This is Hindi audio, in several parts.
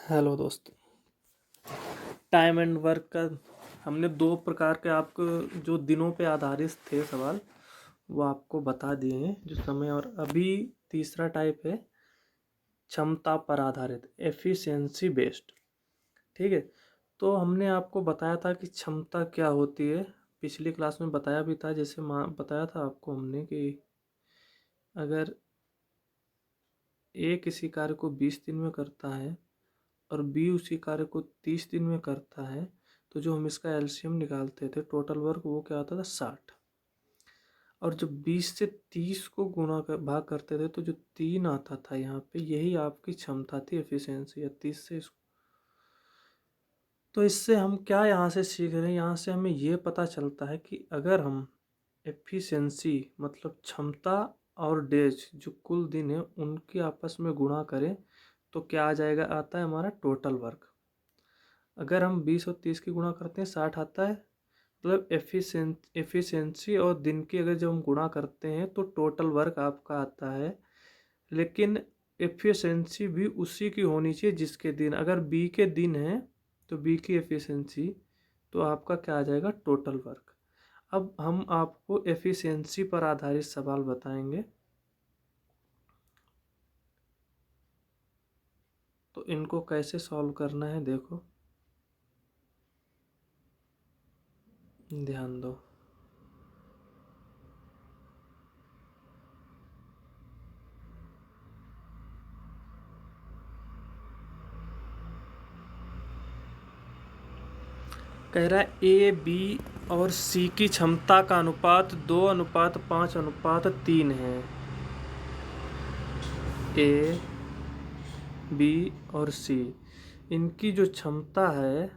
हेलो दोस्त। टाइम एंड वर्क का हमने दो प्रकार के आपको जो दिनों पे आधारित थे सवाल वो आपको बता दिए हैं जो समय। और अभी तीसरा टाइप है क्षमता पर आधारित, एफिशिएंसी बेस्ड। ठीक है। तो हमने आपको बताया था कि क्षमता क्या होती है, पिछली क्लास में बताया भी था। जैसे बताया था आपको हमने कि अगर ए किसी कार्य को 20 दिन में करता है और बी उसी कार्य को 30 दिन में करता है, तो जो हम इसका एलसीएम निकालते थे टोटल वर्क, वो क्या आता था 60। और जब 20 से 30 को भाग करते थे तो जो 3 आता था यहाँ पे, यही आपकी क्षमता थी, एफिशिएंसी। या 30 से इसको, तो इससे हम क्या यहाँ से सीख रहे हैं, यहाँ से हमें ये पता चलता है कि अगर हम एफिशिएंसी मतलब क्षमता और डेज जो कुल दिन है उनकी आपस में गुणा करें तो क्या आ जाएगा, आता है हमारा टोटल वर्क। अगर हम 20 और 30 की गुणा करते हैं 60 आता है। मतलब एफिशिएंसी और दिन की अगर जब हम गुणा करते हैं तो टोटल वर्क आपका आता है। लेकिन एफिशिएंसी भी उसी की होनी चाहिए जिसके दिन, अगर बी के दिन है तो बी की एफिशिएंसी, तो आपका क्या आ जाएगा, टोटल वर्क। अब हम आपको एफिशिएंसी पर आधारित सवाल बताएंगे, तो इनको कैसे सॉल्व करना है देखो, ध्यान दो। कह रहा है ए बी और सी की क्षमता का अनुपात 2:5:3 है। ए बी और सी, इनकी जो क्षमता है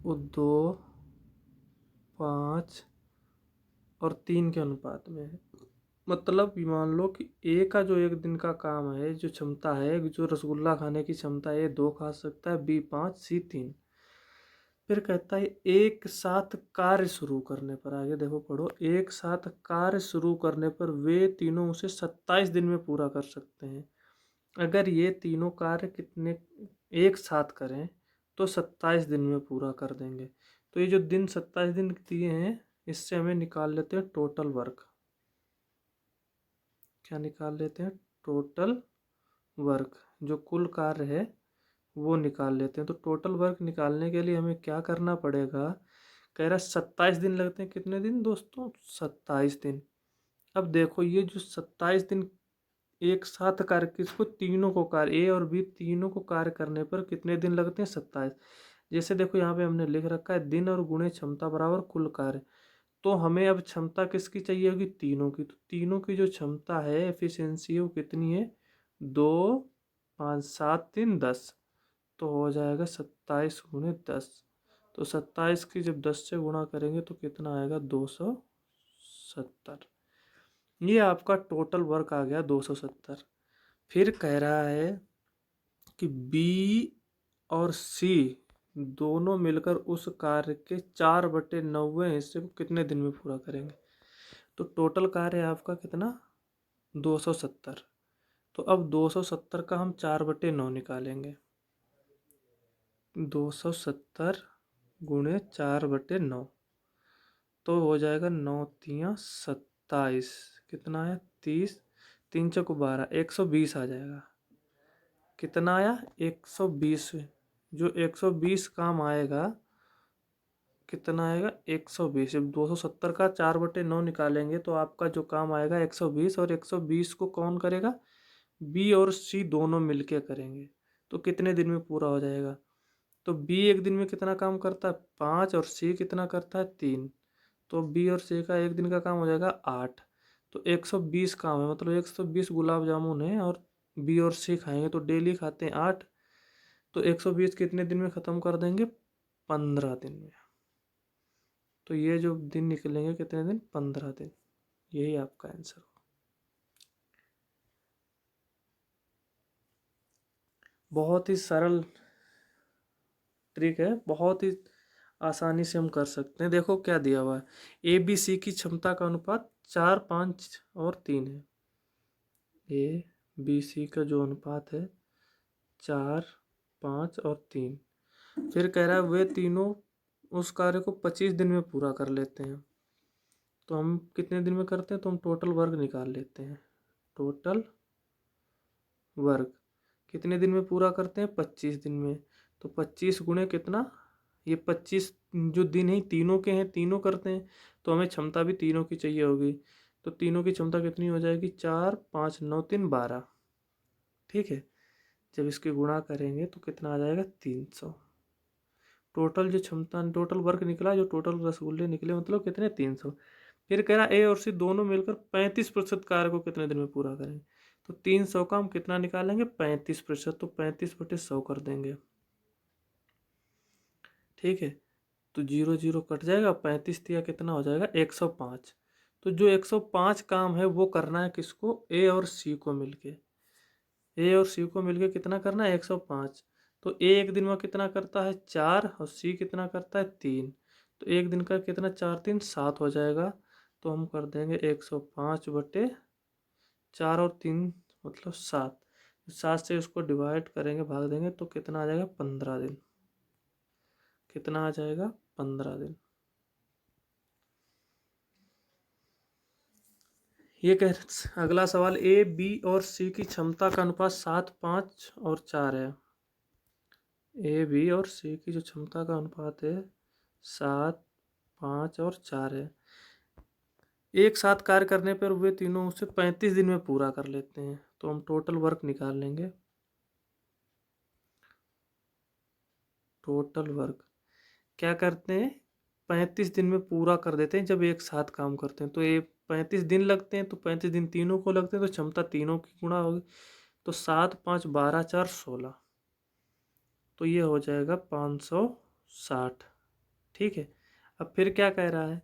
वो 2:5:3 के अनुपात में है। मतलब मान लो कि ए का जो एक दिन का काम है, जो क्षमता है, जो रसगुल्ला खाने की क्षमता है, 2 खा सकता है, बी 5, सी 3। फिर कहता है एक साथ कार्य शुरू करने पर, आगे देखो पढ़ो, एक साथ कार्य शुरू करने पर वे तीनों उसे 27 दिन में पूरा कर सकते हैं। अगर ये तीनों कार्य कितने एक साथ करें तो 27 दिन में पूरा कर देंगे। तो ये जो दिन 27 दिन दिए हैं, इससे हमें निकाल लेते हैं टोटल वर्क। क्या निकाल लेते हैं, टोटल वर्क, जो कुल कार्य है वो निकाल लेते हैं। तो टोटल वर्क निकालने के लिए हमें क्या करना पड़ेगा, कह रहा है 27 दिन लगते हैं। कितने दिन दोस्तों, 27 दिन। अब देखो ये जो 27 दिन एक साथ कार्य, किसको, तीनों को कार्य, ए और बी तीनों को कार्य करने पर कितने दिन लगते हैं, 27। जैसे देखो यहाँ पे हमने लिख रखा है दिन और गुणे क्षमता बराबर कुल कार्य। तो हमें अब क्षमता किसकी चाहिए होगी, तीनों की। तो तीनों की जो क्षमता है, एफिशिएंसी है, वो कितनी है, 2:5:7:3:10। तो हो जाएगा 27 × 10। तो 27 की जब 10 से गुणा करेंगे तो कितना आएगा, 270। ये आपका टोटल वर्क आ गया 270। फिर कह रहा है कि बी और सी दोनों मिलकर उस कार्य के 4/9 हिस्से को कितने दिन में पूरा करेंगे। तो टोटल कार्य है आपका कितना, 270। तो अब 270 का हम 4/9 निकालेंगे। 270 गुणे 4/9, तो हो जाएगा 9×3=27। कितना है, 30, 3×4=12, 120 आ जाएगा। कितना आया, 120। जो 120 काम आएगा, कितना आएगा, 120। जब 270 का 4/9 निकालेंगे तो आपका जो काम आएगा 120, और 120 को कौन करेगा, बी और सी दोनों मिलके करेंगे। तो कितने दिन में पूरा हो जाएगा, तो बी एक दिन में कितना काम करता है, 5, और सी कितना करता है, 3। तो बी और सी का एक दिन का काम हो जाएगा 8। तो 120 काम है, मतलब 120 गुलाब जामुन है, और बी और सी खाएंगे तो डेली खाते हैं 8। तो 120 कितने दिन में ख़त्म कर देंगे, 15 दिन में। तो ये जो दिन निकलेंगे कितने दिन, 15 दिन। यही आपका आंसर हो। बहुत ही सरल ट्रिक है, बहुत ही आसानी से हम कर सकते हैं। देखो क्या दिया हुआ है, ए बी सी की क्षमता का अनुपात 4, 5 और 3 है। ए बी सी का जो अनुपात है 4, 5 और 3। फिर कह रहा है वे तीनों उस कार्य को 25 दिन में पूरा कर लेते हैं। तो हम कितने दिन में करते हैं, तो हम टोटल वर्क निकाल लेते हैं। टोटल वर्क कितने दिन में पूरा करते हैं, 25 दिन में। तो 25 गुणे कितना, ये 25 जो दिन है तीनों के हैं, तीनों करते हैं, तो हमें क्षमता भी तीनों की चाहिए होगी। तो तीनों की क्षमता कितनी हो जाएगी, 4, 5, 9, 3, 12। ठीक है, जब इसके गुणा करेंगे तो कितना आ जाएगा, 300। टोटल जो क्षमता, टोटल वर्क निकला, जो टोटल रसगुल्ले निकले, मतलब कितने, 300। फिर कह रहा ए और सी दोनों मिलकर 35% कार्य को कितने दिन में पूरा करेंगे। तो 300 का हम कितना निकालेंगे, 35%। तो 35/100 कर देंगे। ठीक है, तो 0 0 कट जाएगा, 35 दिया कितना हो जाएगा, 105। तो जो 105 काम है वो करना है किसको, ए और सी को मिलके। ए और सी को मिलके कितना करना है, 105। तो ए एक दिन में कितना करता है, 4, और सी कितना करता है, 3। तो एक दिन का कितना, 4 3 7 हो जाएगा। तो हम कर देंगे 105/4 और 3 मतलब 7। 7 से उसको डिवाइड करेंगे, भाग देंगे, तो कितना आ जाएगा, 15 दिन। कितना आ जाएगा, 15 दिन। ये कह अगला सवाल, ए बी और सी की क्षमता का अनुपात 7, 5 और 4 है। ए बी और सी की जो क्षमता का अनुपात है 7, 5 और 4 है। एक साथ कार्य करने पर वे तीनों उसे 35 दिन में पूरा कर लेते हैं। तो हम टोटल वर्क निकाल लेंगे। टोटल वर्क क्या करते हैं, 35 दिन में पूरा कर देते हैं जब एक साथ काम करते हैं। तो ये 35 दिन लगते हैं, तो 35 दिन तीनों को लगते हैं, तो क्षमता तीनों की गुणा होगी। तो 7, 5, 12, 4, 16। तो ये हो जाएगा 560। ठीक है, अब फिर क्या कह रहा है,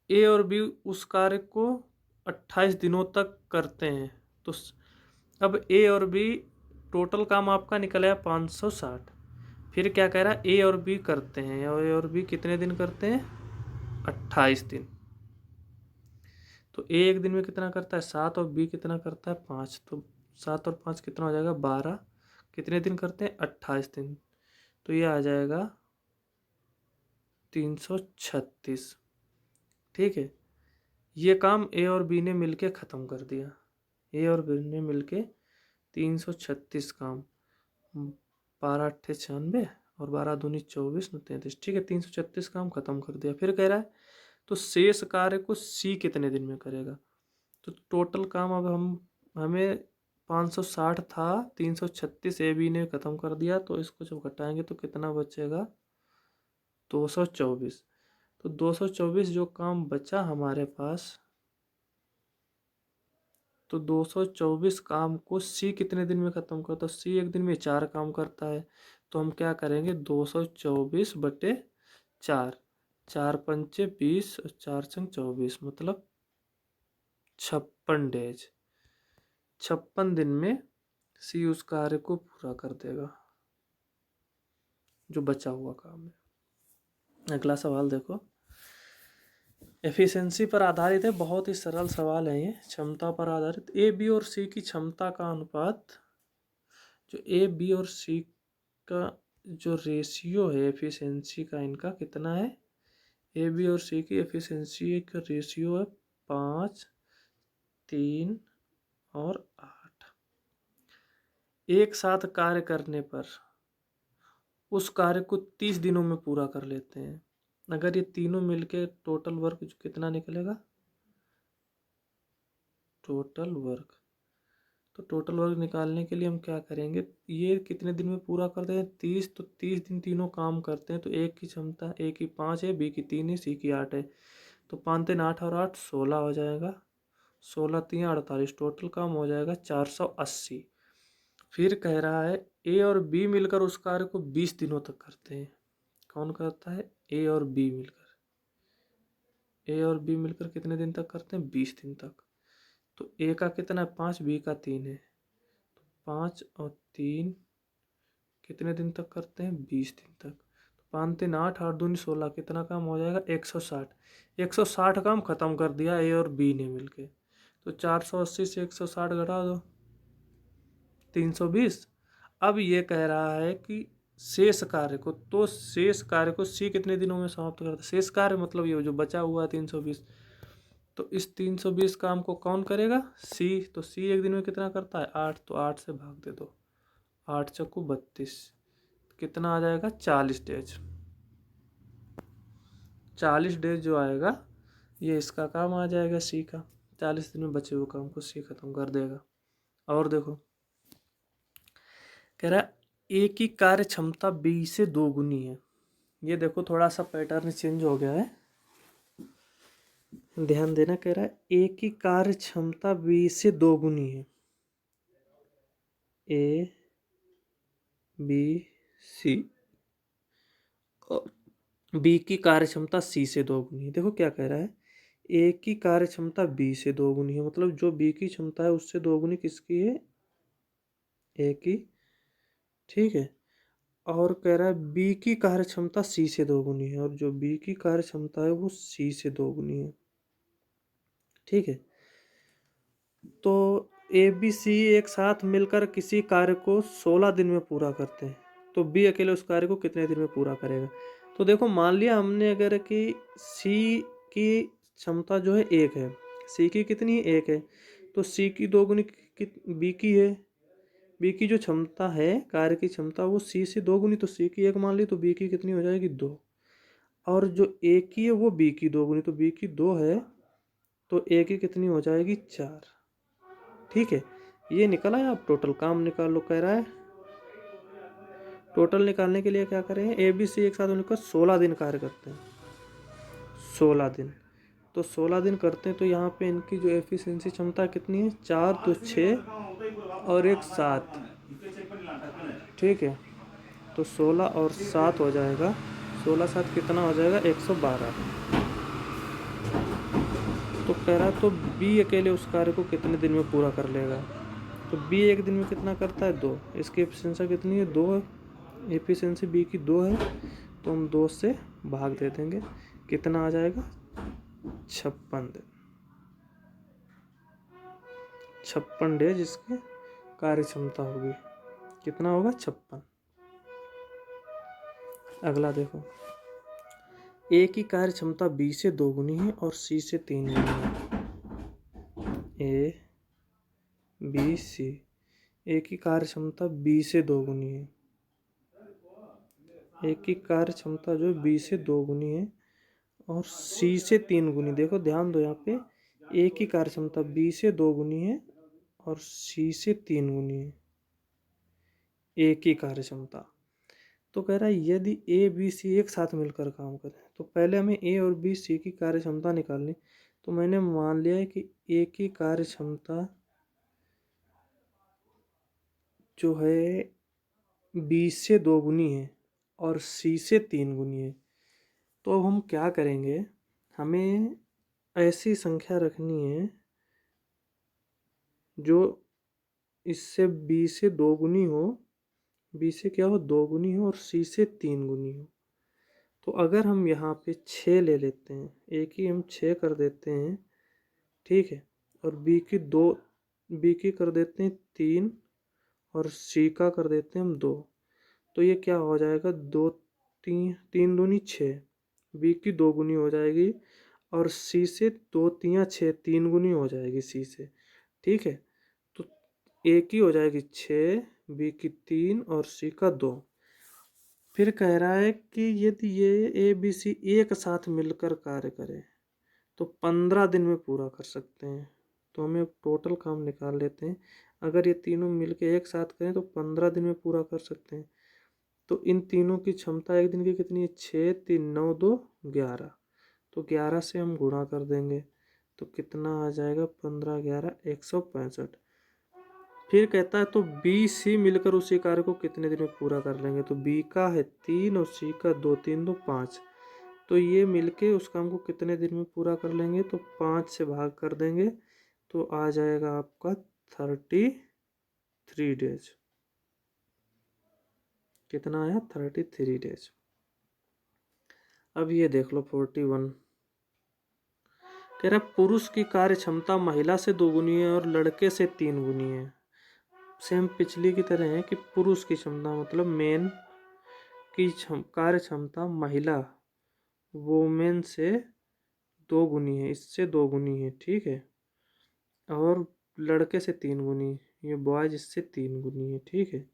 ए और बी उस कार्य को 28 दिनों तक करते हैं। तो अब ए और बी टोटल काम आपका निकल आया 560। फिर क्या कह रहा है, ए और बी करते हैं, और ए और बी कितने दिन करते हैं, 28 दिन। तो ए एक दिन में कितना करता है, 7, और बी कितना करता है, 5। तो 7 और 5 कितना हो जाएगा, 12। कितने दिन करते हैं, 28 दिन। तो ये आ जाएगा 336। ठीक है, ये काम ए और बी ने मिलके ख़त्म कर दिया। ए और बी ने मिलके 336 काम, 12 8 96 और 12 दूनी 24 9 33। ठीक है, 336 काम खत्म कर दिया। फिर कह रहा है तो शेष कार्य को सी कितने दिन में करेगा। तो टोटल काम अब हमें 560 था, 336 ए बी ने खत्म कर दिया। तो इसको जब घटाएंगे तो कितना बचेगा, 224। तो 224 जो काम बचा हमारे पास, तो 224 काम को सी कितने दिन में ख़त्म करता है। सी एक दिन में 4 काम करता है। तो हम क्या करेंगे, 224/4। 4 पंचे 20 और 4 छंग 24, मतलब 56 डेज। 56 दिन में सी उस कार्य को पूरा कर देगा जो बचा हुआ काम है। अगला सवाल देखो, एफिशिएंसी पर आधारित है, बहुत ही सरल सवाल है ये। क्षमता पर आधारित, ए बी और सी की क्षमता का अनुपात, जो ए बी और सी का जो रेशियो है एफिशिएंसी का, इनका कितना है, ए बी और सी की एफिशिएंसी का रेशियो है 5, 3 और 8। एक साथ कार्य करने पर उस कार्य को 30 दिनों में पूरा कर लेते हैं। अगर ये तीनों मिलके टोटल वर्क कितना निकलेगा, टोटल वर्क, तो टोटल वर्क निकालने के लिए हम क्या करेंगे, ये कितने दिन में पूरा करते हैं, 30। तो 30 दिन तीनों काम करते हैं। तो एक की क्षमता, ए की 5 है, बी की 3 है, सी की 8 है। तो 5 3 8 और 8 16 हो जाएगा। 16 3 48, टोटल काम हो जाएगा 480। फिर कह रहा है ए और बी मिलकर उस कार्य को 20 दिनों तक करते हैं। कौन करता है, ए और बी मिलकर। ए और बी मिलकर कितने दिन तक करते हैं, 20 दिन तक। तो ए का कितना है, 5, बी का 3 है। तो 5 और 3 कितने दिन तक करते हैं, 20 दिन तक। तो 5 3 8 8 दूनी 16, कितना काम हो जाएगा, 160। 160 काम खत्म कर दिया ए और बी ने मिलके। तो 480 से 160 घटा दो, 320। अब ये कह रहा है कि शेष कार्य को, तो शेष कार्य को सी कितने दिनों में समाप्त करता है? शेष कार्य मतलब ये जो बचा हुआ है 320, तो इस 320 काम को कौन करेगा? सी। तो सी एक दिन में कितना करता है? 8। तो 8 से भाग दे दो, 8 चक्कू 32, कितना आ जाएगा? 40 डेज। 40 डेज जो आएगा ये इसका काम आ जाएगा, सी का। 40 दिन में बचे हुए काम को सी खत्म कर देगा। और देखो कह रहा है ए की कार्य क्षमता बी से 2 गुनी है। ये देखो थोड़ा सा पैटर्न चेंज हो गया है, ध्यान देना। कह रहा है ए की कार्य क्षमता बी से 2 गुनी है। ए बी सी, और बी की कार्य क्षमता सी से 2 गुनी है। देखो क्या कह रहा है, ए की कार्य क्षमता बी से 2 गुनी है, मतलब जो बी की क्षमता है उससे 2 गुनी किसकी है? ए की। ठीक है। और कह रहा है बी की कार्य क्षमता सी से 2 गुनी है, और जो बी की कार्य क्षमता है वो सी से 2 गुनी है। ठीक है। तो ए बी सी एक साथ मिलकर किसी कार्य को 16 दिन में पूरा करते हैं, तो बी अकेले उस कार्य को कितने दिन में पूरा करेगा? तो देखो मान लिया हमने अगर कि सी की क्षमता जो है 1 है, सी की कितनी है? 1 है, तो सी की 2 गुनी बी की है। बी की जो क्षमता है, कार्य की क्षमता, वो सी से 2 गुनी, तो सी की 1 मान ली, तो बी की कितनी हो जाएगी? 2। और जो ए की है वो बी की 2 गुनी, तो बी की 2 है, तो ए की कितनी हो जाएगी? 4। ठीक है, ये निकला है। आप टोटल काम निकाल लो। कह रहा है टोटल निकालने के लिए क्या करें? ए बी सी एक साथ मिलकर 16 दिन कार्य करते हैं। 16 दिन, तो 16 दिन करते हैं, तो यहाँ पे इनकी जो एफिशिएंसी क्षमता कितनी है? 4 तो 6 और 1 7। ठीक है, तो 16 और 7 हो जाएगा, 16 7 कितना हो जाएगा? 112। तो कह रहा तो बी अकेले उस कार्य को कितने दिन में पूरा कर लेगा? तो बी एक दिन में कितना करता है? 2। इसकी एफिशिएंसी कितनी है? 2 है। एफिशिएंसी बी की 2 है, तो हम 2 से भाग दे देंगे, कितना आ जाएगा? 56 दिन। 56 डेज इसकी कार्य क्षमता होगी। कितना होगा? 56। अगला देखो, ए की कार्य क्षमता बी से 2 गुनी है और सी से 3 गुनी है। ए बी सी, ए की कार्य क्षमता बी से 2 गुनी है। ए की कार्य क्षमता जो बी से 2 गुनी है और सी से 3 गुनी। देखो ध्यान दो, यहाँ पे ए की कार्य क्षमता बी से 2 गुनी है और सी से 3 गुनी है ए की कार्य क्षमता। तो कह रहा है यदि ए बी सी एक साथ मिलकर काम करें, तो पहले हमें ए और बी सी की कार्य क्षमता निकालनी। तो मैंने मान लिया है कि ए की कार्य क्षमता जो है बी से 2 गुनी है और सी से 3 गुनी है। तो अब हम क्या करेंगे, हमें ऐसी संख्या रखनी है जो इससे बी से 2 गुनी हो, बी से क्या हो? 2 गुनी हो, और सी से 3 गुनी हो। तो अगर हम यहाँ पे 6 ले लेते हैं, ए की हम 6 कर देते हैं, ठीक है, और बी की कर देते हैं 3 और सी का कर देते हैं हम 2, तो ये क्या हो जाएगा? 2 3 3 दूनी 6, बी की 2 गुनी हो जाएगी, और सी से 2 3 6, 3 गुनी हो जाएगी सी से। ठीक है, तो ए की हो जाएगी 6, बी की 3 और सी का 2। फिर कह रहा है कि यदि ये ए बी सी एक साथ मिलकर कार्य करें तो 15 दिन में पूरा कर सकते हैं। तो हमें टोटल काम निकाल लेते हैं। अगर ये तीनों मिलके एक साथ करें तो 15 दिन में पूरा कर सकते हैं। तो इन तीनों की क्षमता एक दिन की कितनी है? 6 3 9 2 11। तो 11 से हम गुणा कर देंगे, तो कितना आ जाएगा? 15 11 165। फिर कहता है तो बी सी मिलकर उसी कार्य को कितने दिन में पूरा कर लेंगे? तो बी का है 3 और सी का 2 3 2 5, तो ये मिलके उस काम को कितने दिन में पूरा कर लेंगे? तो 5 से भाग कर देंगे, तो आ जाएगा आपका 33 डेज। कितना आया? 33 डेज। अब ये देख लो 41। कह रहा पुरुष की कार्य क्षमता महिला से 2 गुनी है और लड़के से 3 गुनी है। सेम पिछली की तरह है कि पुरुष की क्षमता मतलब मेन की कार्य क्षमता महिला वोमेन से 2 गुनी है, इससे 2 गुनी है, ठीक है। और लड़के से 3 गुनी, ये बॉयज इससे 3 गुनी है, ठीक है।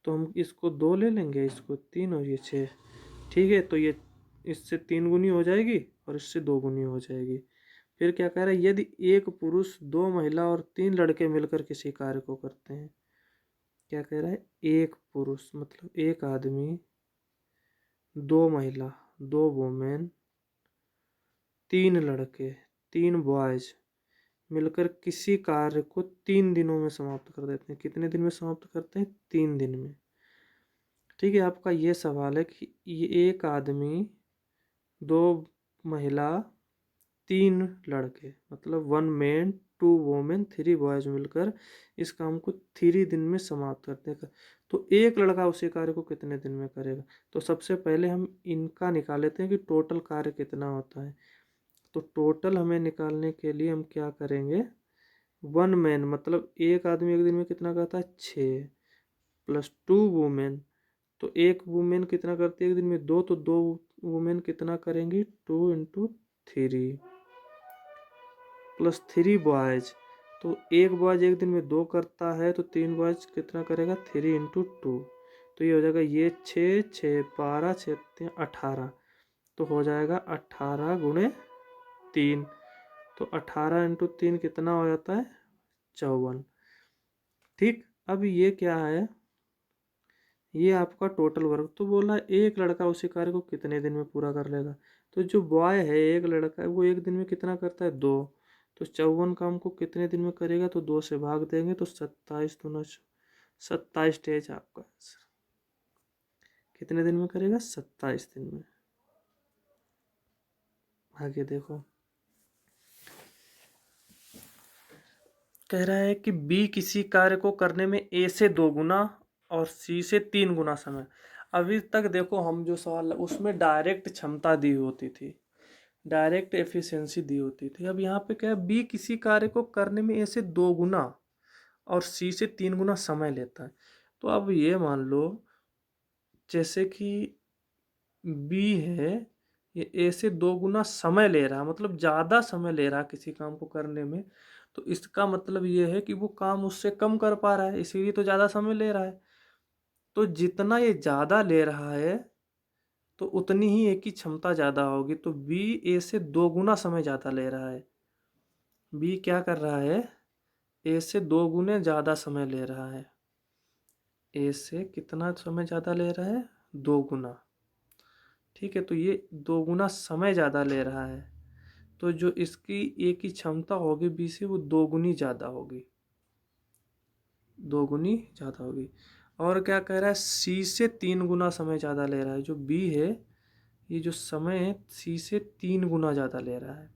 तो हम इसको 2 ले लेंगे, इसको 3 और ये 6, ठीक है। तो ये इससे 3 गुनी हो जाएगी और इससे 2 गुनी हो जाएगी। फिर क्या कह रहा है, यदि एक पुरुष 2 महिला और 3 लड़के मिलकर किसी कार्य को करते हैं। क्या कह रहा है, एक पुरुष मतलब एक आदमी, 2 महिला, 2 वुमेन, 3 लड़के, 3 बॉयज मिलकर किसी कार्य को 3 दिनों में समाप्त कर देते हैं। कितने दिन में समाप्त करते हैं, 3 दिन में, ठीक है। आपका ये सवाल है कि ये एक आदमी, 2 महिला, 3 लड़के मतलब 1 मैन 2 वुमेन 3 बॉयज मिलकर इस काम को 3 दिन में समाप्त करते हैं। तो एक लड़का उसी कार्य को कितने दिन में करेगा। तो सबसे पहले हम इनका निकाल लेते हैं कि टोटल कार्य कितना होता है। तो टोटल हमें निकालने के लिए हम क्या करेंगे, 1 मैन मतलब एक आदमी एक दिन में कितना करता है, 6, प्लस 2 वुमेन, तो एक वुमेन कितना करती है एक दिन में, 2, तो 2 वुमेन कितना करेंगी, 2 × 3, प्लस 3 बॉयज, तो एक बॉयज एक दिन में 2 करता है, तो 3 बॉयज कितना करेगा, 3 × 2, तो ये हो जाएगा, ये 6, 6 12, 6 18, तो हो जाएगा 18 × 3, तो 18 × 3 कितना हो जाता है, 54, ठीक। अब ये क्या है, ये आपका टोटल वर्क। तो बोला एक लड़का उसी कार्य को कितने दिन में पूरा कर लेगा। तो जो बॉय है एक लड़का है वो एक दिन में कितना करता है, 2, तो 54 काम को कितने दिन में करेगा, तो 2 से भाग देंगे तो 27 दूना 27 डेज आपका आंसर। कितने दिन में करेगा, 27 दिन में। आगे देखो, कह रहा है कि बी किसी कार्य को करने में ए से 2 गुना और सी से 3 गुना समय। अभी तक देखो हम जो सवाल उसमें डायरेक्ट क्षमता दी होती थी, डायरेक्ट एफिशिएंसी दी होती थी। अब यहाँ पे क्या है, बी किसी कार्य को करने में ए से 2 गुना और सी से 3 गुना समय लेता है। तो अब ये मान लो जैसे कि बी है, ये ए से 2 गुना समय ले रहा है, मतलब ज़्यादा समय ले रहा है किसी काम को करने में। तो इसका मतलब ये है कि वो काम उससे कम कर पा रहा है, इसीलिए तो ज़्यादा समय ले रहा है। तो जितना ये ज़्यादा ले रहा है तो उतनी ही ए की क्षमता ज़्यादा होगी। तो बी ए से 2 गुना समय ज़्यादा ले रहा है। बी क्या कर रहा है, ए से 2 गुने ज़्यादा समय ले रहा है। ए से कितना समय ज़्यादा ले रहा है, 2 गुना, ठीक है। तो ये 2 गुना समय ज़्यादा ले रहा है, तो जो इसकी ए की क्षमता होगी बी से वो 2 गुनी ज़्यादा होगी, 2 गुनी ज़्यादा होगी। और क्या कह रहा है, सी से 3 गुना समय ज़्यादा ले रहा है। जो बी है ये जो समय है सी से 3 गुना ज़्यादा ले रहा है।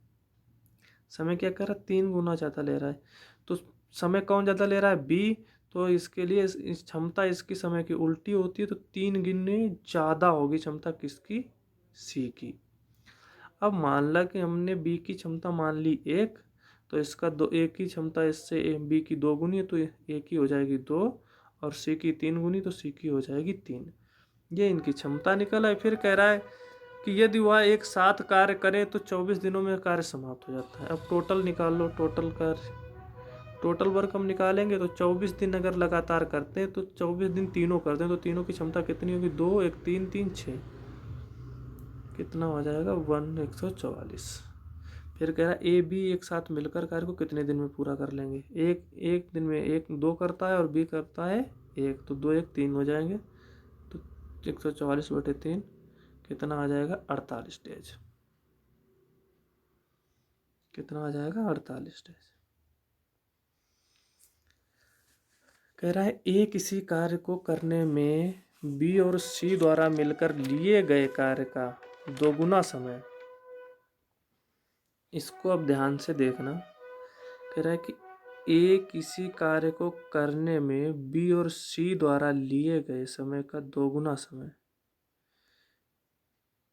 समय क्या कर रहा है, 3 गुना ज़्यादा ले रहा है। तो समय कौन ज़्यादा ले रहा है, बी। तो इसके लिए इस क्षमता इसकी समय की उल्टी होती है, तो 3 गुने ज़्यादा होगी क्षमता किसकी, सी की। अब मान ला कि हमने बी की क्षमता मान ली 1, तो इसका ए की क्षमता इससे बी की 2 गुनी है, तो ए की हो जाएगी 2 और सी की 3 गुनी, तो सी की हो जाएगी 3। ये इनकी क्षमता निकल आई। फिर कह रहा है कि यदि वह एक साथ कार्य करे तो 24 दिनों में कार्य समाप्त हो जाता है। अब टोटल निकाल लो, टोटल कार्य, टोटल वर्क हम निकालेंगे तो 24 दिन अगर लगातार करते हैं तो 24 दिन तीनों करते हैं तो तीनों की क्षमता कितनी होगी, 2 1 3 3 6, कितना हो जाएगा 144। फिर कह रहा है ए बी एक साथ मिलकर कार्य को कितने दिन में पूरा कर लेंगे। एक दिन में एक 2 करता है और बी करता है 1, तो 2 1 3 हो जाएंगे, तो 144/3 कितना आ जाएगा, 48 डेज। कितना आ जाएगा, 48 डेज। कह रहा है ए किसी कार्य को करने में बी और सी द्वारा मिलकर लिए गए कार्य का 2 गुना समय। इसको अब ध्यान से देखना। कह रहा है कि ए किसी कार्य को करने में बी और सी द्वारा लिए गए समय का 2 गुना समय।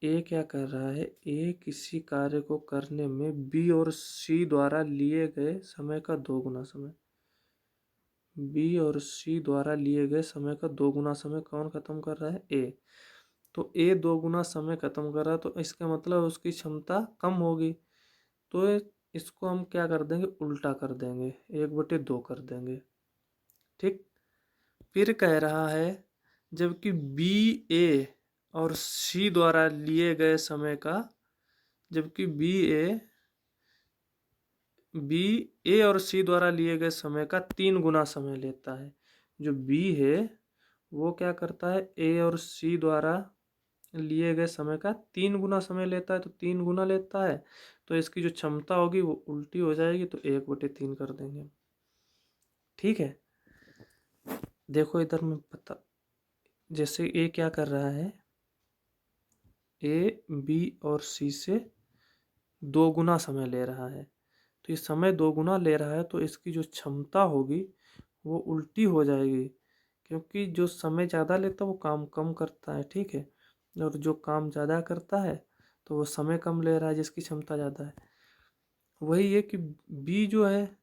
ए क्या कर रहा है, ए किसी कार्य को करने में बी और सी द्वारा लिए गए समय का 2 गुना समय। बी और सी द्वारा लिए गए समय का 2 गुना समय कौन खत्म कर रहा है? ए। तो ए 2 गुना समय खत्म कर रहा है, तो इसका मतलब उसकी क्षमता कम होगी। तो इसको हम क्या कर देंगे? उल्टा कर देंगे, 1/2 कर देंगे। ठीक। फिर कह रहा है जबकि बी ए और सी द्वारा लिए गए समय का, जबकि बी ए और सी द्वारा लिए गए समय का 3 गुना समय लेता है। जो बी है वो क्या करता है? ए और सी द्वारा लिए गए समय का 3 गुना समय लेता है, तो 3 गुना लेता है, तो इसकी जो क्षमता होगी वो उल्टी हो जाएगी, तो 1/3 कर देंगे। ठीक है। देखो इधर में पता, जैसे ए क्या कर रहा है? ए बी और सी से 2 गुना समय ले रहा है, तो ये समय 2 गुना ले रहा है, तो इसकी जो क्षमता होगी वो उल्टी हो जाएगी, क्योंकि जो समय ज़्यादा लेता है वो काम कम करता है। ठीक है। और जो काम ज़्यादा करता है तो वो समय कम ले रहा है, जिसकी क्षमता ज़्यादा है। वही है कि बी जो है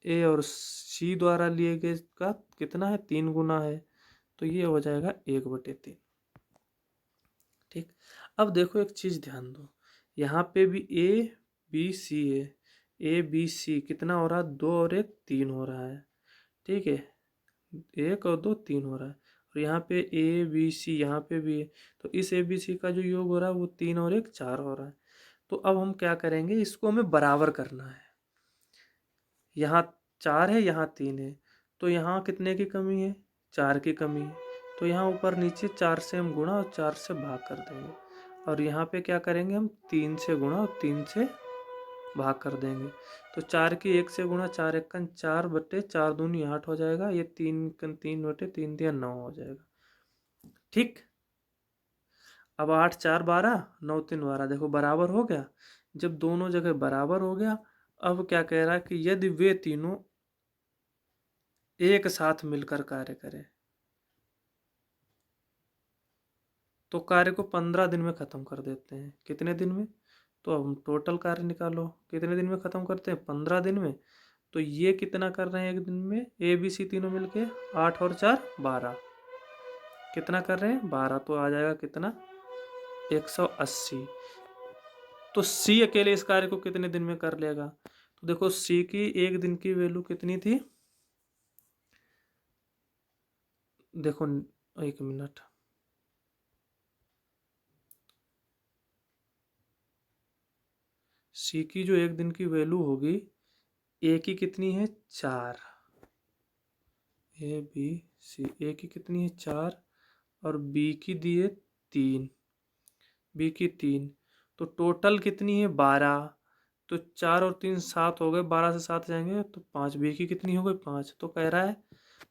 ए और सी द्वारा लिए गए का कितना है? 3 गुना है, तो ये हो जाएगा 1/3। ठीक। अब देखो एक चीज़ ध्यान दो, यहाँ पे भी ए बी सी है। ए बी सी कितना हो रहा है? 2 और 1 3 हो रहा है। ठीक है। 1 और 2 3 हो रहा है। और यहाँ पे ए बी सी यहाँ पे भी है, तो इस ए बी सी का जो योग हो रहा है वो 3 और 1 4 हो रहा है। तो अब हम क्या करेंगे? इसको हमें बराबर करना है। यहाँ 4 है, यहाँ 3 है, तो यहाँ कितने की कमी है? 4 की कमी है। तो यहाँ ऊपर नीचे 4 से हम गुणा और 4 से भाग कर देंगे, और यहाँ पे क्या करेंगे? हम 3 से गुणा और 3 से भाग कर देंगे। तो 4 की 1 से गुणा, 4 एकन 4/4 दूनी 8 हो जाएगा। ये 3/3 9 हो जाएगा। ठीक। अब 8 4 12, 9 3 12, देखो बराबर हो गया। जब दोनों जगह बराबर हो गया, अब क्या कह रहा है कि यदि वे तीनों एक साथ मिलकर कार्य करें तो कार्य को 15 दिन में खत्म कर देते हैं। कितने दिन में? तो अब हम टोटल कार्य निकालो, कितने दिन में खत्म करते हैं? 15 दिन में। तो ये कितना कर रहे हैं एक दिन में? ए बी सी तीनों मिलके 8 और 4 12, कितना कर रहे हैं? 12। तो आ जाएगा कितना? 180। तो सी अकेले इस कार्य को कितने दिन में कर लेगा? तो देखो सी की एक दिन की वैल्यू कितनी थी? देखो, एक मिनट, सी की जो एक दिन की वैल्यू होगी, ए की कितनी है? 4। ए बी सी, ए की कितनी है? 4, और बी की दी है 3। बी की 3, तो टोटल कितनी है? 12। तो 4 और 3 7 हो गए, 12 से 7 जाएंगे तो 5। बी की कितनी हो गई? 5। तो कह रहा है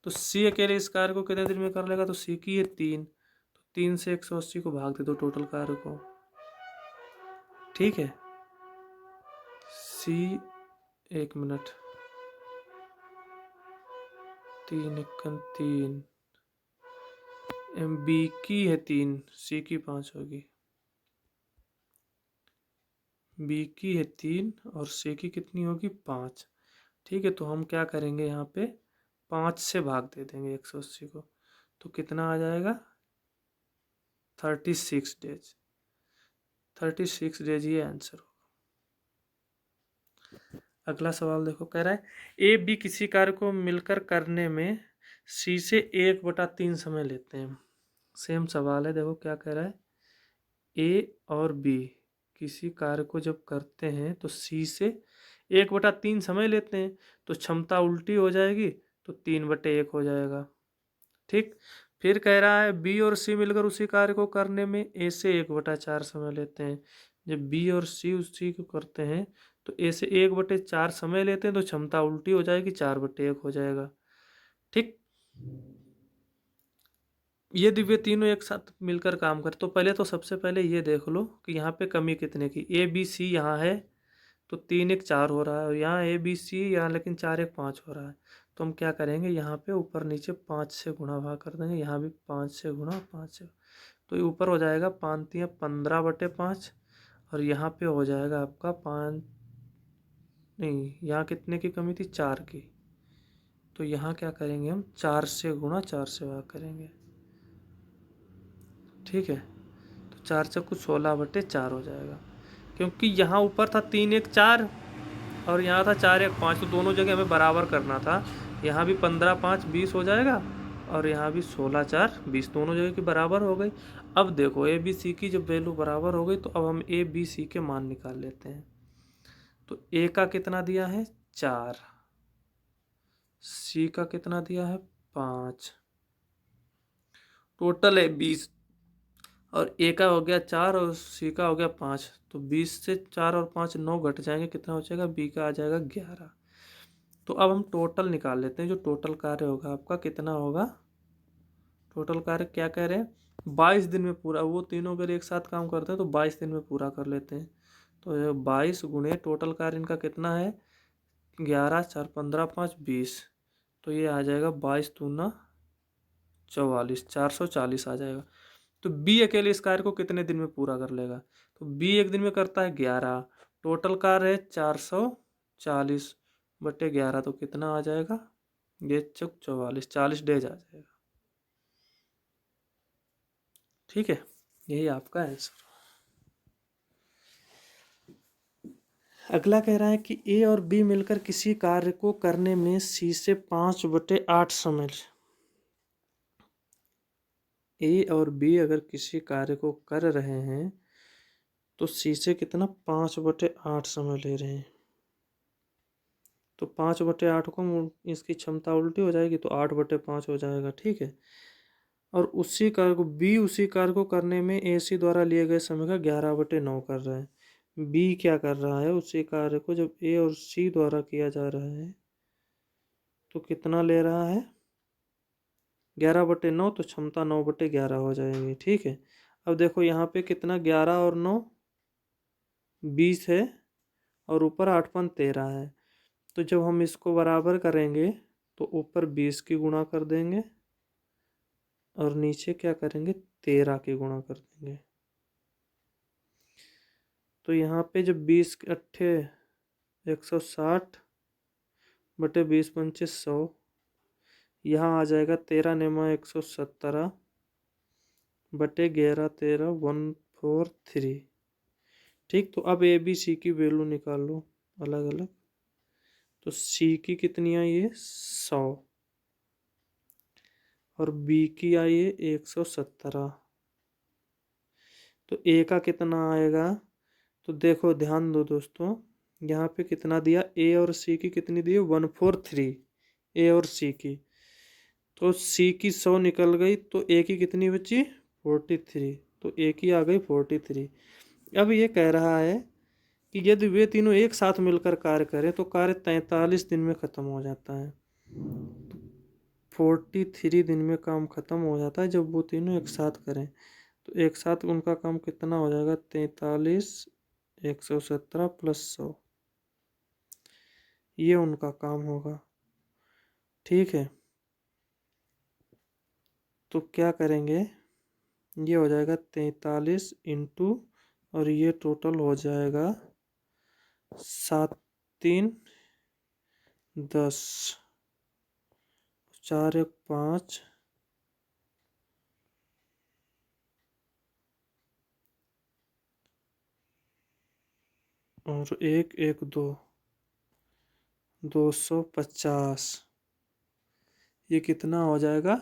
तो सी अकेले इस कार्य को कितने दिन में कर लेगा? तो सी की है 3, तो 3 से 180 को भाग दे दो टोटल कार्य को। ठीक है। सी, एक मिनट, 3 एकन 3, बी की है 3, सी की 5 होगी। बी की है 3 और सी की कितनी होगी? 5। ठीक है। तो हम क्या करेंगे? यहाँ पे 5 से भाग दे देंगे 180 को, तो कितना आ जाएगा? 36 डेज। 36 डेज ये आंसर होगा। अगला सवाल देखो, कह रहा है ए बी किसी कार्य को मिलकर करने में सी से 1/3 समय लेते हैं। सेम सवाल है, देखो क्या कह रहा है। ए और बी किसी कार्य को जब करते हैं तो सी से 1/3 समय लेते हैं, तो क्षमता उल्टी हो जाएगी, तो 3/1 हो जाएगा। ठीक। फिर कह रहा है बी और सी मिलकर उसी कार्य को करने में ए से 1/4 समय लेते हैं। जब बी और सी उसी को करते हैं तो ए से 1/4 समय लेते हैं, तो क्षमता उल्टी हो जाएगी, 4/1 हो जाएगा। ठीक। यदि वे तीनों एक साथ मिलकर काम करते, तो पहले तो सबसे पहले ये देख लो कि यहाँ पे कमी कितने की। ए बी सी यहाँ है, तो 3 1 4 हो रहा है, और यहाँ ए बी सी यहाँ लेकिन 4 1 5 हो रहा है। तो हम क्या करेंगे? यहाँ पे ऊपर नीचे 5 से गुणा भाग कर देंगे, यहाँ भी 5 से गुणा 5 से, तो ये ऊपर हो जाएगा 5 3 15/5, और यहाँ पे हो जाएगा आपका 5, नहीं यहाँ कितने की कमी थी? 4 की, तो यहाँ क्या करेंगे हम 4 से गुणा 4 से भाग करेंगे। ठीक है, तो 4 चौको 16/4 हो जाएगा, क्योंकि यहाँ ऊपर था 3 1 4 और यहाँ था 4 1 5, तो दोनों जगह हमें बराबर करना था। यहाँ भी 15 5 20 हो जाएगा और यहाँ भी 16 4 20, दोनों जगह की बराबर हो गई। अब देखो ए बी सी की जब वैल्यू बराबर हो गई तो अब हम ए बी सी के मान निकाल लेते हैं। तो ए का कितना दिया है 4, सी का कितना दिया है 5, टोटल है 20 और ए का हो गया 4 और सी का हो गया 5, तो 20 से 4 और 5 9 घट जाएंगे, कितना हो जाएगा बी का आ जाएगा 11। तो अब हम टोटल निकाल लेते हैं, जो टोटल कार्य होगा आपका कितना होगा। टोटल कार्य क्या कह रहे हैं 22 दिन में पूरा, वो तीनों अगर एक साथ काम करते हैं तो 22 दिन में पूरा कर लेते हैं। तो 22 गुणे टोटल कार्य इनका कितना है 11 4 15 5 20, तो ये आ जाएगा 22 दूना 44, 440 आ जाएगा। तो बी अकेले इस कार्य को कितने दिन में पूरा कर लेगा, तो बी एक दिन में करता है 11, टोटल कार्य है 440/11, तो कितना आ जाएगा ये चौक 44, 40 डेज आ जाएगा। ठीक है, यही आपका आंसर। अगला कह रहा है कि ए और बी मिलकर किसी कार्य को करने में सी से 5/8 समय, ए और बी अगर किसी कार्य को कर रहे हैं तो सी से कितना 5/8 समय ले रहे हैं, तो 5/8 को इसकी क्षमता उल्टी हो जाएगी तो 8/5 हो जाएगा। ठीक है, और उसी कार्य को बी उसी कार्य को करने में ए सी द्वारा लिए गए समय का 11/9 कर रहा है। बी क्या कर रहा है उसी कार्य को जब ए और सी द्वारा किया जा रहा है तो कितना ले रहा है 11/9, तो क्षमता 9/11 हो जाएगी। ठीक है, अब देखो यहाँ पे कितना 11 और 9 20 है और ऊपर 8 5 13 है, तो जब हम इसको बराबर करेंगे तो ऊपर 20 की गुणा कर देंगे और नीचे क्या करेंगे 13 की गुणा कर देंगे। तो यहाँ पे जब 20 अट्ठे 160/20 × 100, यहाँ आ जाएगा 13 नेमा 117/11 13 143। ठीक, तो अब ए बी सी की वैल्यू निकाल लो अलग अलग। तो सी की कितनी आई है 100 और बी की आई है 117, तो ए का कितना आएगा। तो देखो ध्यान दो दोस्तों, यहाँ पे कितना दिया ए और सी की कितनी दी 143 ए और सी की, तो सी की 100 निकल गई तो ए की कितनी बची 43, तो ए की आ गई 43। अब ये कह रहा है कि यदि वे तीनों एक साथ मिलकर कार्य करें तो कार्य 43 दिन में ख़त्म हो जाता है। 43 दिन में काम ख़त्म हो जाता है जब वो तीनों एक साथ करें, तो एक साथ उनका काम कितना हो जाएगा 43 117 + 100, ये उनका काम होगा। ठीक है, तो क्या करेंगे ये हो जाएगा 43 इंटू और ये टोटल हो जाएगा 7 3 10 4 1 5 और 1 1 2 250, ये कितना हो जाएगा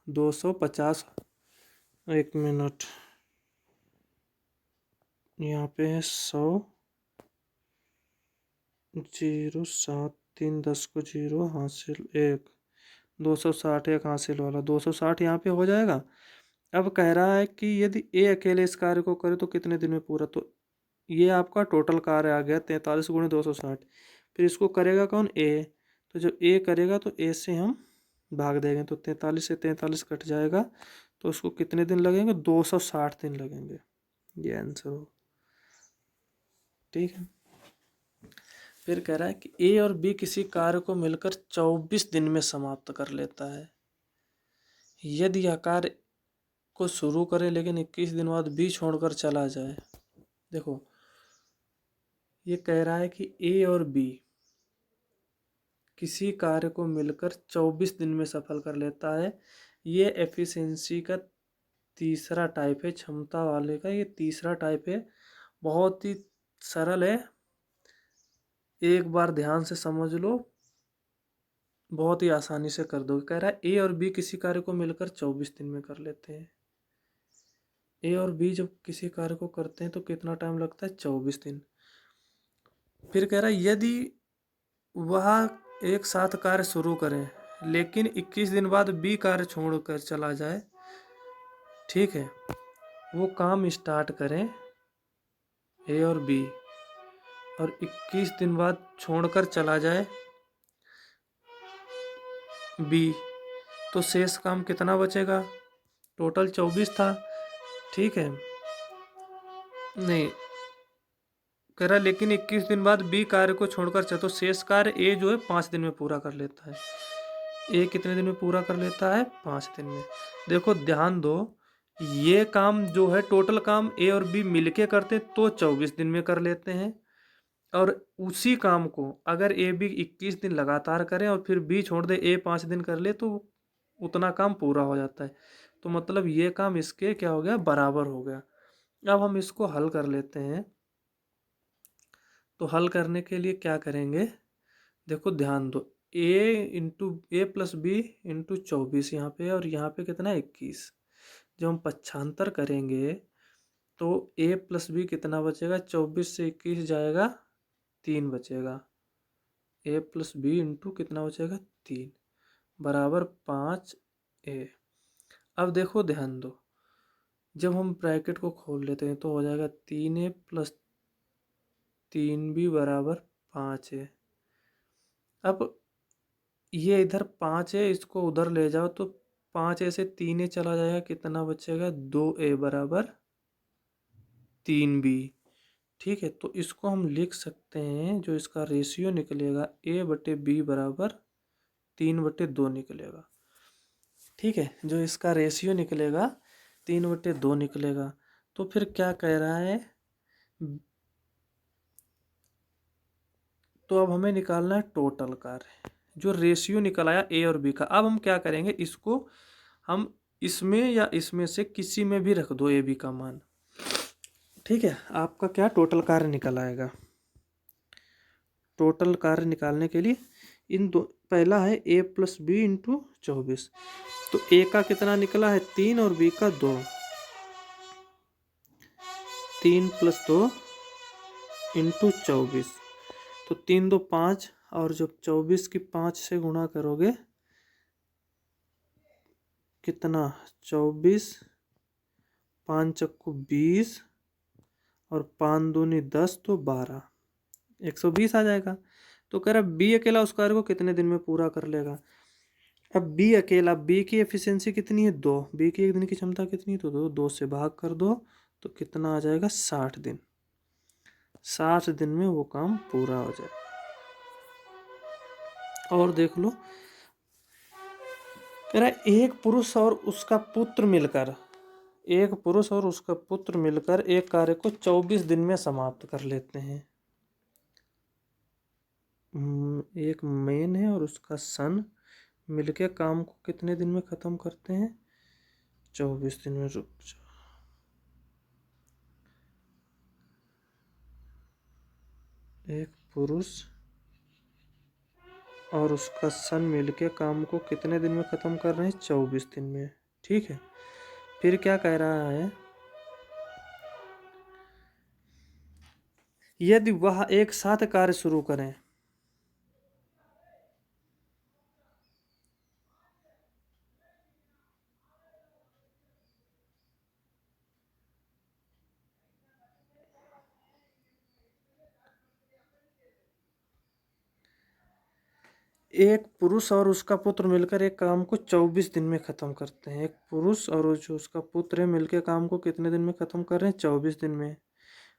250। एक मिनट, यहाँ पे है 100 0 7 3 10 को 0 हासिल 1 260 एक हासिल वाला 260 यहाँ पे हो जाएगा। अब कह रहा है कि यदि ए अकेले इस कार्य को करे तो कितने दिन में पूरा, तो ये आपका टोटल कार्य आ गया 43 × 260। फिर इसको करेगा कौन ए, तो जब ए करेगा तो ए से हम भाग देंगे तो 43 से 43 कट जाएगा, तो उसको कितने दिन लगेंगे 260 दिन लगेंगे, ये आंसर हो। ठीक है, फिर कह रहा है कि ए और बी किसी कार्य को मिलकर 24 दिन में समाप्त कर लेता है। यदि यह कार्य को शुरू करे लेकिन 21 दिन बाद बी छोड़कर चला जाए। देखो ये कह रहा है कि ए और बी किसी कार्य को मिलकर 24 दिन में सफल कर लेता है। ये एफिशिएंसी का तीसरा टाइप है, क्षमता वाले का ये तीसरा टाइप है। बहुत ही सरल है, एक बार ध्यान से समझ लो, बहुत ही आसानी से कर दोगे। कह रहा है ए और बी किसी कार्य को मिलकर 24 दिन में कर लेते हैं। ए और बी जब किसी कार्य को करते हैं तो कितना टाइम लगता है? 24 दिन। फिर कह रहा है यदि वह एक साथ कार्य शुरू करें लेकिन 21 दिन बाद बी कार्य छोड़कर चला जाए, ठीक है, वो काम स्टार्ट करें ए और बी और 21 दिन बाद छोड़कर चला जाए बी, तो शेष काम कितना बचेगा? टोटल 24 था, ठीक है, नहीं कह रहा लेकिन 21 दिन बाद बी कार्य को छोड़कर चला, तो शेष कार्य ए जो है 5 दिन में पूरा कर लेता है। ए कितने दिन में पूरा कर लेता है? 5 दिन में। देखो ध्यान दो, ये काम जो है टोटल काम ए और बी मिलके करते तो 24 दिन में कर लेते हैं, और उसी काम को अगर ए बी 21 दिन लगातार करें और फिर बी छोड़ दे, ए 5 दिन कर ले, तो उतना काम पूरा हो जाता है। तो मतलब ये काम इसके क्या हो गया? बराबर हो गया। अब हम इसको हल कर लेते हैं। तो हल करने के लिए क्या करेंगे? देखो ध्यान दो, ए प्लस बी इंटू 24 यहाँ पे, और यहाँ पे कितना है? 21। जब हम पक्षांतर करेंगे तो ए प्लस बी कितना बचेगा? 24 से 21 जाएगा, 3 बचेगा। ए प्लस बी इंटू कितना बचेगा? 3 बराबर 5 ए। अब देखो ध्यान दो, जब हम ब्रैकेट को खोल लेते हैं तो हो जाएगा 3a प्लस 3b बराबर 5a। अब ये इधर 5a, इसको उधर ले जाओ तो 5a से 3a चला जाएगा, कितना बचेगा? 2a बराबर 3b। ठीक है, तो इसको हम लिख सकते हैं, जो इसका रेशियो निकलेगा a बटे b बराबर 3/2 निकलेगा। ठीक है, जो इसका रेशियो निकलेगा 3/2 निकलेगा। तो फिर क्या कह रहा है? तो अब हमें निकालना है टोटल कार्य, जो रेशियो निकल आया ए और बी का। अब हम क्या करेंगे, इसको हम इसमें या इसमें से किसी में भी रख दो ए बी का मान, ठीक है, आपका क्या टोटल कार्य निकल आएगा। टोटल कार्य निकालने के लिए इन दो, पहला है ए प्लस बी इंटू 24, तो ए का कितना निकला है? 3 और बी का 2, 3 + 2 इंटू 24, तो 3 2 5, और जब 24 की 5 से गुणा करोगे कितना? 24, 5 चक्कू 20 और 5 दूनी 10, तो 12, 120 आ जाएगा। तो कह रहा बी अकेला उस कार्य को कितने दिन में पूरा कर लेगा। अब बी अकेला, बी की एफिशिएंसी कितनी है? 2, बी की एक दिन की क्षमता कितनी है? तो 2 से भाग कर दो, तो कितना आ जाएगा? 60 दिन। 60 दिन में वो काम पूरा हो जाएगा। और देख लो, कह रहा एक पुरुष और उसका पुत्र मिलकर, एक पुरुष और उसका पुत्र मिलकर एक कार्य को 24 दिन में समाप्त कर लेते हैं। एक मैन है और उसका सन मिलके काम को कितने दिन में खत्म करते हैं? 24 दिन में। रुक जाओ, एक पुरुष और उसका सन मिलके काम को कितने दिन में खत्म कर रहे हैं? 24 दिन में। ठीक है, फिर क्या कह रहा है? यदि वह एक साथ कार्य शुरू करें, एक पुरुष और उसका पुत्र मिलकर एक काम को 24 दिन में खत्म करते हैं। एक पुरुष और जो उसका पुत्र है मिलकर काम को कितने दिन में खत्म कर रहे हैं? 24 दिन में।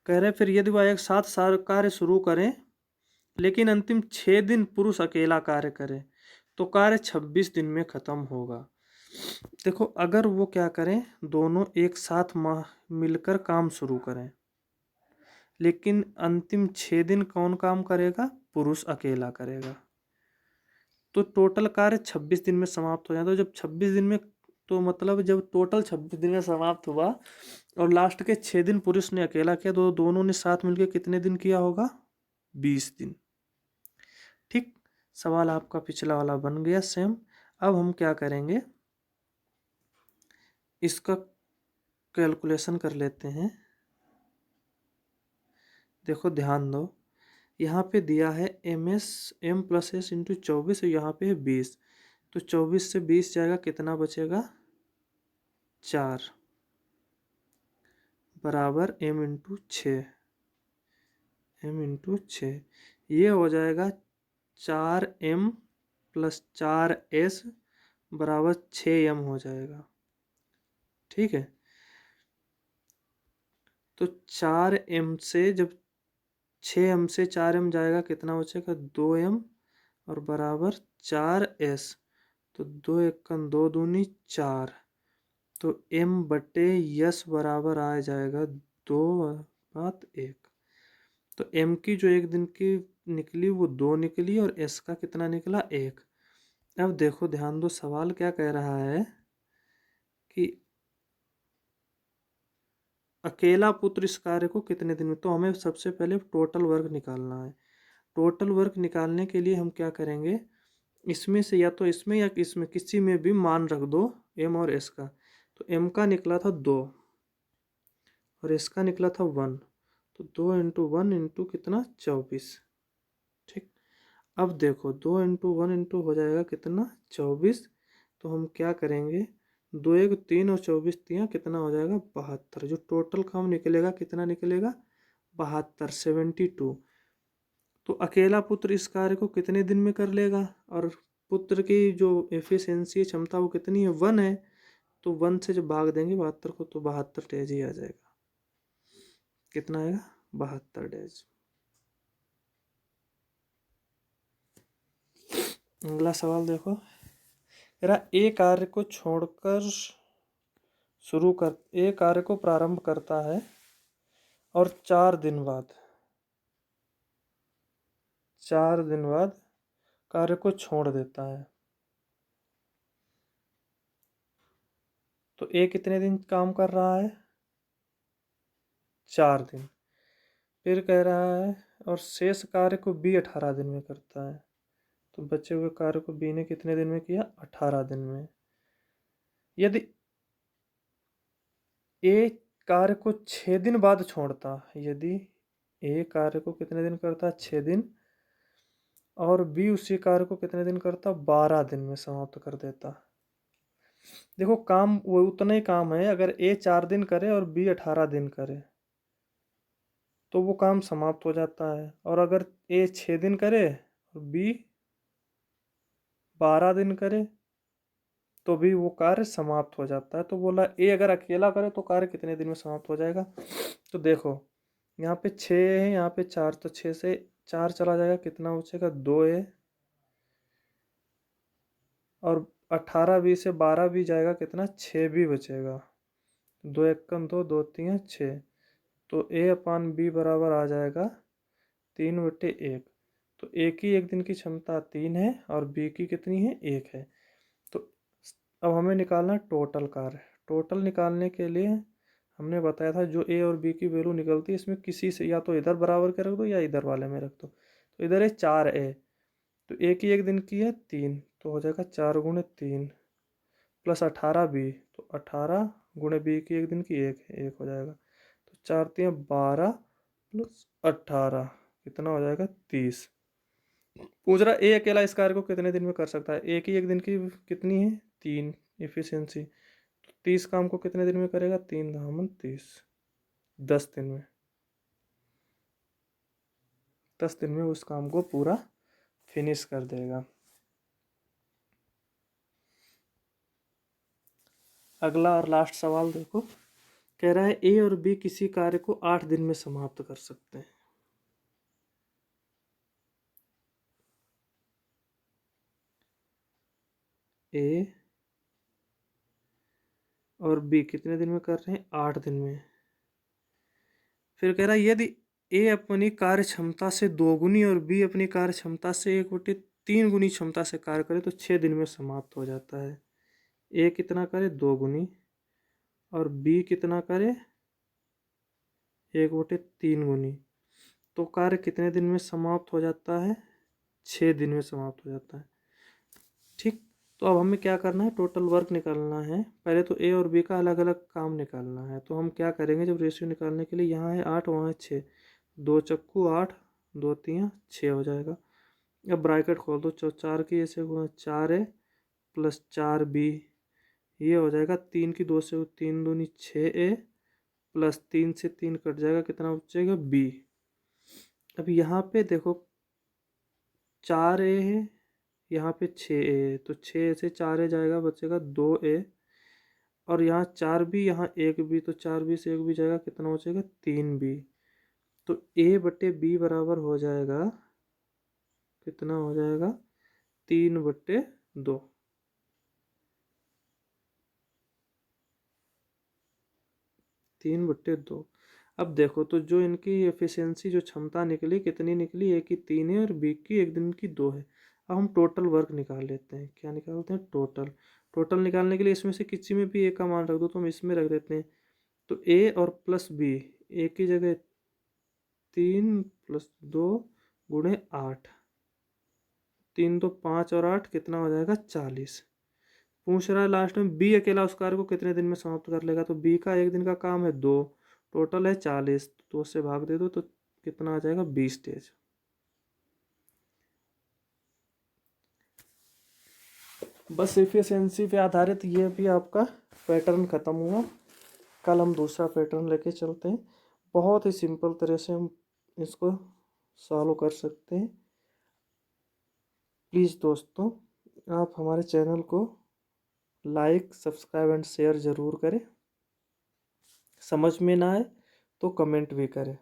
कह रहे फिर यदि वह एक साथ सारे कार्य शुरू करें लेकिन अंतिम 6 दिन पुरुष अकेला कार्य करे, तो कार्य 26 दिन में खत्म होगा। देखो, अगर वो क्या करें, दोनों एक साथ मिलकर काम शुरू करें, लेकिन अंतिम 6 दिन कौन काम करेगा? पुरुष अकेला करेगा। तो टोटल कार्य 26 दिन में समाप्त हो जाता है। तो जब 26 दिन में, तो मतलब जब टोटल 26 दिन में समाप्त हुआ और लास्ट के 6 दिन पुरुष ने अकेला किया, तो दोनों ने साथ मिलकर कितने दिन किया होगा? 20 दिन। ठीक, सवाल आपका पिछला वाला बन गया सेम। अब हम क्या करेंगे, इसका कैलकुलेशन कर लेते हैं। देखो ध्यान दो, यहाँ पे दिया है m प्लस एस इंटू 24, और यहाँ पे है 20। तो 24 से 20 जाएगा, कितना बचेगा? 4 बराबर m इंटू 6, ये हो जाएगा 4m प्लस 4s बराबर 6m हो जाएगा। ठीक है, तो 4m से जब 6m से 4m जाएगा, कितना बचेगा? 2m और बराबर 4s। तो 2 एकम 2 दूनी 4, तो m बटे यस बराबर आ जाएगा 2/1। तो m की जो एक दिन की निकली वो 2 निकली, और s का कितना निकला? 1। अब देखो ध्यान दो, सवाल क्या कह रहा है कि अकेला पुत्र इस कार्य को कितने दिन में। तो हमें सबसे पहले टोटल वर्क निकालना है। टोटल वर्क निकालने के लिए हम क्या करेंगे, इसमें से या तो इसमें या इसमें किसी में भी मान रख दो m और s का। तो m का निकला था 2 और s का निकला था 1, तो 2 इंटू 1 इंटू कितना? 24। ठीक, अब देखो 2 इंटू 1 इंटू हो जाएगा कितना? 24। तो हम क्या करेंगे, 2 1 3 और 24 3 कितना हो जाएगा? 72। जो टोटल काम निकलेगा कितना निकलेगा? 72, 72। तो अकेला पुत्र इस कार्य को कितने दिन में कर लेगा, और पुत्र की जो एफिशिएंसी क्षमता वो कितनी है? 1 है। तो 1 से जब भाग देंगे 72 को, तो 72 डेज ही आ जाएगा। कितना आएगा? 72 डेज। अगला सवाल देखो, तेरा ए कार्य को छोड़कर ए कार्य को प्रारंभ करता है और 4 दिन बाद कार्य को छोड़ देता है। तो ए कितने दिन काम कर रहा है? 4 दिन। फिर कह रहा है और शेष कार्य को बी 18 दिन में करता है। तो बचे हुए कार्य को बी ने कितने दिन में किया? 18 दिन में। यदि ए कार्य को 6 दिन बाद छोड़ता, यदि ए कार्य को कितने दिन करता? 6 दिन, और बी उसी कार्य को कितने दिन करता? 12 दिन में समाप्त कर देता। देखो काम वो उतना ही काम है, अगर ए 4 दिन करे और बी 18 दिन करे तो वो काम समाप्त हो जाता है, और अगर ए 6 दिन करे और बी 12 दिन करे तो भी वो कार्य समाप्त हो जाता है। तो बोला ए अगर अकेला करे तो कार्य कितने दिन में समाप्त हो जाएगा। तो देखो यहाँ पे 6 है, यहाँ पे 4, तो 6 से 4 चला जाएगा, कितना बचेगा? 2 है, और 18 बी से 12 भी जाएगा, कितना? 6 भी बचेगा। 2 एकम 2, 2 3 6। तो ए अपान बी बराबर आ जाएगा 3/1। तो ए की एक दिन की क्षमता 3 है और बी की कितनी है? 1 है। तो अब हमें निकालना टोटल कार्य। टोटल निकालने के लिए हमने बताया था जो ए और बी की वैल्यू निकलती है, इसमें किसी से या तो इधर बराबर के रख दो या इधर वाले में रख दो। तो इधर है 4 ए, तो ए की एक दिन की है 3, तो हो जाएगा 4 गुणे 3 प्लस 18 बी, तो 18 गुणे बी की एक दिन की 1 है, 1 हो जाएगा। तो 4 3 12 प्लस 18 कितना हो जाएगा? 30। पूछ रहा ए अकेला इस कार्य को कितने दिन में कर सकता है। ए की एक दिन की कितनी है? 3 एफिशिएंसी। तो 30 काम को कितने दिन में करेगा? 3 धामन 30, 10 दिन में। 10 दिन में उस काम को पूरा फिनिश कर देगा। अगला और लास्ट सवाल देखो, कह रहा है ए और बी किसी कार्य को 8 दिन में समाप्त कर सकते हैं। ए और बी कितने दिन में कर रहे हैं? 8 दिन में। फिर कह रहा है यदि ए अपनी कार्य क्षमता से दोगुनी और बी अपनी कार्य क्षमता से 1/3 3 गुनी क्षमता से कार्य करे तो 6 दिन में समाप्त हो जाता है। ए कितना करे 2 गुनी, और बी कितना करे 1/3 गुनी। तो कार्य कितने दिन में समाप्त हो जाता है? 6 दिन में समाप्त हो जाता है। ठीक, तो अब हमें क्या करना है, टोटल वर्क निकालना है। पहले तो ए और बी का अलग अलग काम निकालना है। तो हम क्या करेंगे, जब रेशियो निकालने के लिए यहाँ है 8 वहाँ है 6, 2 चक्कू 8, 2 तियाँ 6 हो जाएगा। अब ब्रैकेट खोल दो, 4 की ऐसे गुणा 4A प्लस 4B, ये हो जाएगा 3 की 2 से 3 दूनी 6A प्लस 3 से 3 कट जाएगा, कितना बचेगा B। अब यहाँ पे देखो 4A है, यहाँ पे 6A है, तो 6 से 4A जाएगा, बचेगा 2A, और यहाँ 4B, यहाँ 1B, तो 4B से 1B जाएगा, कितना बचेगा 3B। तो A/B बराबर हो जाएगा, कितना हो जाएगा 3/2। 3/2। अब देखो तो जो इनकी एफिशिएंसी, जो क्षमता निकली, कितनी निकली, ए की 3 है और बी की 1 दिन की 2 है। अब हम टोटल वर्क निकाल लेते हैं। क्या निकालते हैं? टोटल। टोटल निकालने के लिए इसमें से किसी में भी ए का मान रख दो, तो हम इसमें रख देते हैं। तो ए और प्लस बी, ए की जगह 3 प्लस 2 गुणे 8, 3 तो 5 और 8 कितना हो जाएगा 40। पूछ रहा है लास्ट में बी अकेला उस कार्य को कितने दिन में समाप्त कर लेगा। तो बी का 1 दिन का काम है 2, टोटल है 40, 2 से भाग दे दो तो कितना आ जाएगा 20 डेज। बस एफिशिएंसी पे आधारित ये भी आपका पैटर्न ख़त्म हुआ। कल हम दूसरा पैटर्न लेके चलते हैं। बहुत ही सिंपल तरह से हम इसको सॉल्व कर सकते हैं। प्लीज़ दोस्तों, आप हमारे चैनल को लाइक, सब्सक्राइब एंड शेयर ज़रूर करें। समझ में ना आए तो कमेंट भी करें।